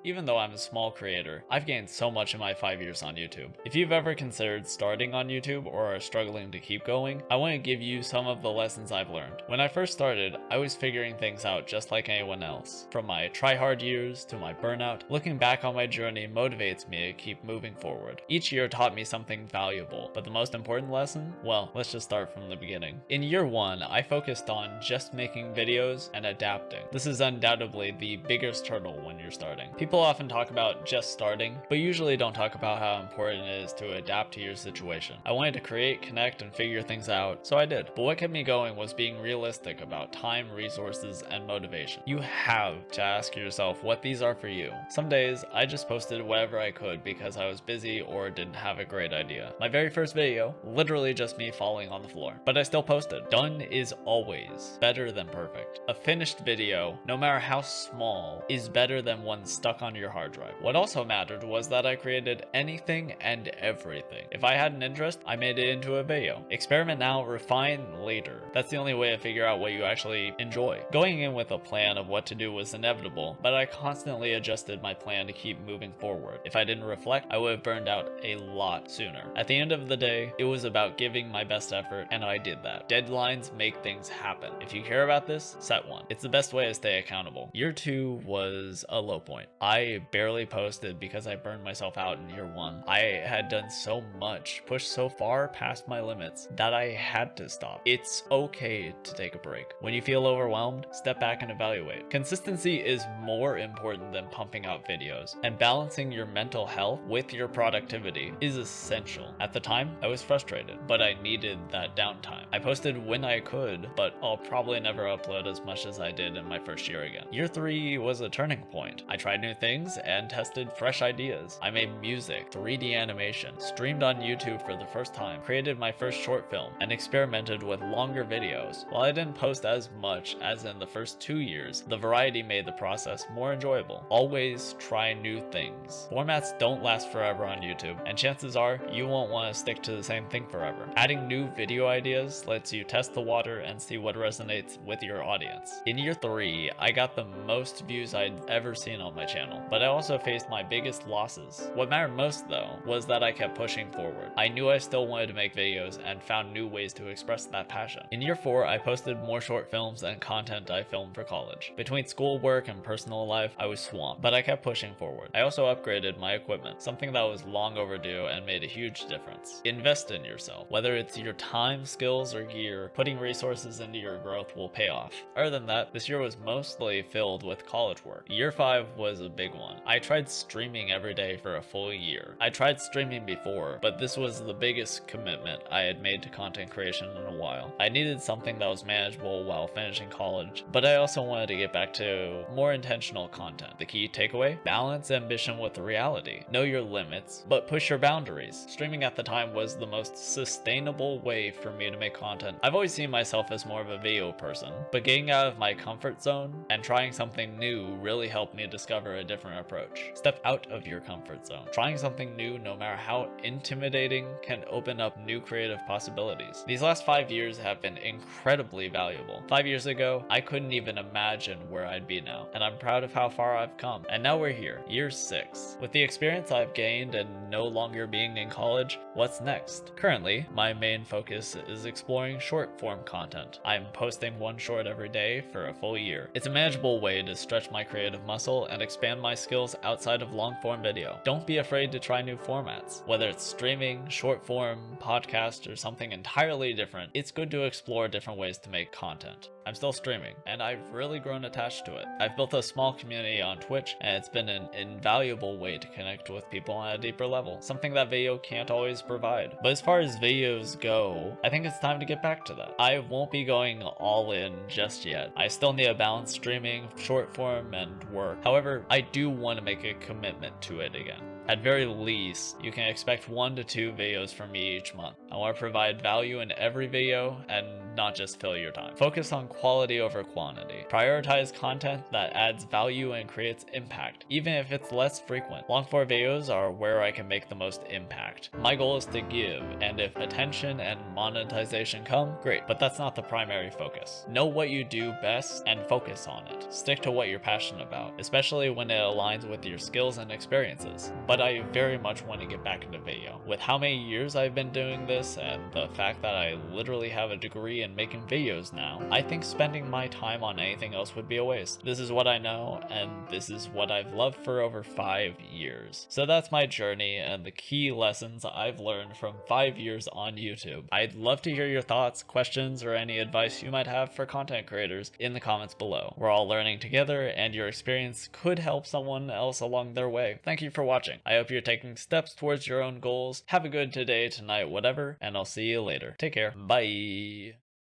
Even though I'm a small creator, I've gained so much in my 5 years on YouTube. If you've ever considered starting on YouTube or are struggling to keep going, I want to give you some of the lessons I've learned. When I first started, I was figuring things out just like anyone else. From my try-hard years to my burnout, looking back on my journey motivates me to keep moving forward. Each year taught me something valuable, but the most important lesson? Well, let's just start from the beginning. In year 1, I focused on just making videos and adapting. This is undoubtedly the biggest hurdle when you're starting. People often talk about just starting, but usually don't talk about how important it is to adapt to your situation. I wanted to create, connect, and figure things out, so I did. But what kept me going was being realistic about time, resources, and motivation. You have to ask yourself what these are for you. Some days, I just posted whatever I could because I was busy or didn't have a great idea. My very first video, literally just me falling on the floor, but I still posted. Done is always better than perfect. A finished video, no matter how small, is better than one stuck on your hard drive. What also mattered was that I created anything and everything. If I had an interest, I made it into a video. Experiment now, refine later. That's the only way to figure out what you actually enjoy. Going in with a plan of what to do was inevitable, but I constantly adjusted my plan to keep moving forward. If I didn't reflect, I would have burned out a lot sooner. At the end of the day, it was about giving my best effort, and I did that. Deadlines make things happen. If you care about this, set one. It's the best way to stay accountable. Year 2 was a low point. I barely posted because I burned myself out in year 1. I had done so much, pushed so far past my limits, that I had to stop. It's okay to take a break. When you feel overwhelmed, step back and evaluate. Consistency is more important than pumping out videos, and balancing your mental health with your productivity is essential. At the time, I was frustrated, but I needed that downtime. I posted when I could, but I'll probably never upload as much as I did in my first year again. Year 3 was a turning point. I tried new things and tested fresh ideas. I made music, 3D animation, streamed on YouTube for the first time, created my first short film, and experimented with longer videos. While I didn't post as much as in the first 2 years, the variety made the process more enjoyable. Always try new things. Formats don't last forever on YouTube, and chances are you won't want to stick to the same thing forever. Adding new video ideas lets you test the water and see what resonates with your audience. In year 3, I got the most views I'd ever seen on my channel, but I also faced my biggest losses. What mattered most though was that I kept pushing forward. I knew I still wanted to make videos and found new ways to express that passion. In year 4, I posted more short films and content I filmed for college. Between schoolwork and personal life, I was swamped, but I kept pushing forward. I also upgraded my equipment, something that was long overdue and made a huge difference. Invest in yourself. Whether it's your time, skills, or gear, putting resources into your growth will pay off. Other than that, this year was mostly filled with college work. Year 5 was a big one. I tried streaming every day for a full year. I tried streaming before, but this was the biggest commitment I had made to content creation in a while. I needed something that was manageable while finishing college, but I also wanted to get back to more intentional content. The key takeaway? Balance ambition with reality. Know your limits, but push your boundaries. Streaming at the time was the most sustainable way for me to make content. I've always seen myself as more of a video person, but getting out of my comfort zone and trying something new really helped me discover a different approach. Step out of your comfort zone. Trying something new, no matter how intimidating, can open up new creative possibilities. These last 5 years have been incredibly valuable. 5 years ago, I couldn't even imagine where I'd be now, and I'm proud of how far I've come. And now we're here, year 6. With the experience I've gained and no longer being in college, what's next? Currently, my main focus is exploring short form content. I'm posting one short every day for a full year. It's a manageable way to stretch my creative muscle and expand my skills outside of long form video. Don't be afraid to try new formats. Whether it's streaming, short form, podcast, or something entirely different, it's good to explore different ways to make content. I'm still streaming, and I've really grown attached to it. I've built a small community on Twitch, and it's been an invaluable way to connect with people on a deeper level, something that video can't always provide. But as far as videos go, I think it's time to get back to that. I won't be going all in just yet. I still need to balance streaming, short form, and work. However, I do want to make a commitment to it again. At very least, you can expect 1 to 2 videos from me each month. I want to provide value in every video and not just fill your time. Focus on quality over quantity. Prioritize content that adds value and creates impact, even if it's less frequent. Long form videos are where I can make the most impact. My goal is to give, and if attention and monetization come, great, but that's not the primary focus. Know what you do best and focus on it. Stick to what you're passionate about, especially when it aligns with your skills and experiences. But I very much want to get back into video. With how many years I've been doing this and the fact that I literally have a degree in making videos now, I think spending my time on anything else would be a waste. This is what I know, and this is what I've loved for over 5 years. So that's my journey and the key lessons I've learned from 5 years on YouTube. I'd love to hear your thoughts, questions, or any advice you might have for content creators in the comments below. We're all learning together, and your experience could help someone else along their way. Thank you for watching. I hope you're taking steps towards your own goals. Have a good today, tonight, whatever, and I'll see you later. Take care. Bye.